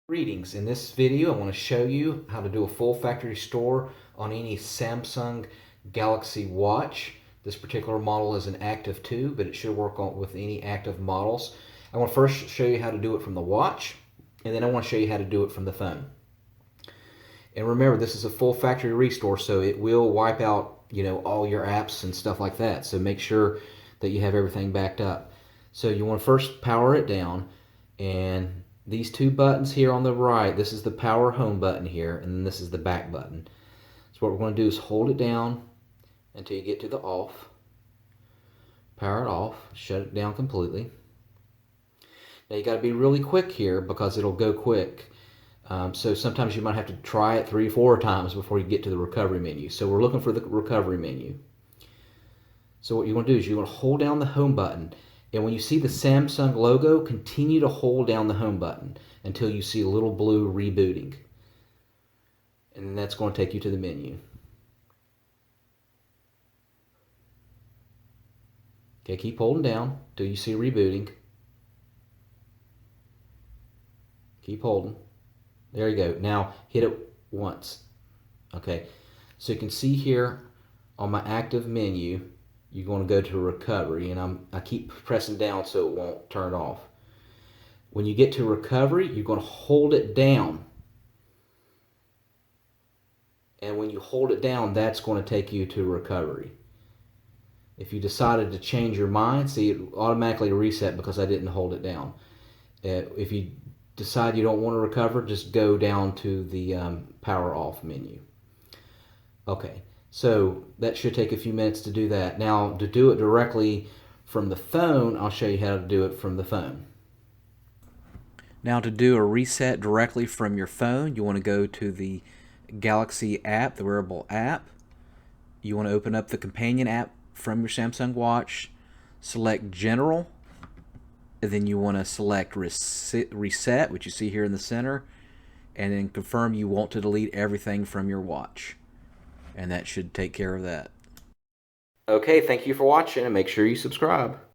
Greetings. In this video I want to show you how to do a full factory restore on any Samsung Galaxy watch. This particular model is an active 2, but it should work with any active models. I want to first show you how to do it from the watch, and then I want to show you how to do it from the phone. And remember, this is a full factory restore, so it will wipe out, all your apps and stuff like that. So make sure that you have everything backed up. So you want to first power it down, and these two buttons here on the right, this is the power home button here, and then this is the back button. So what we're going to do is hold it down until you get to the off. Power it off, shut it down completely. Now you got to be really quick here because it'll go quick. So sometimes you might have to try it 3 or 4 times before you get to the recovery menu. So we're looking for the recovery menu. So what you want to do is you want to hold down the home button. And when you see the Samsung logo, continue to hold down the home button until you see a little blue rebooting. And then that's going to take you to the menu. Okay, keep holding down until you see rebooting. Keep holding. There you go. Now hit it once. Okay, so you can see here on my active menu, you're going to go to recovery, and I keep pressing down so it won't turn off. When you get to recovery, you're going to hold it down. And when you hold it down, that's going to take you to recovery. If you decided to change your mind, see, it automatically reset because I didn't hold it down. If you decide you don't want to recover, just go down to the power off menu. Okay. So that should take a few minutes to do that. Now, to do it directly from the phone, I'll show you how to do it from the phone. Now, to do a reset directly from your phone, you want to go to the Galaxy app, the wearable app. You want to open up the companion app from your Samsung watch, select General, and then you want to select Reset, which you see here in the center, and then confirm you want to delete everything from your watch. And that should take care of that. Okay, thank you for watching, and make sure you subscribe.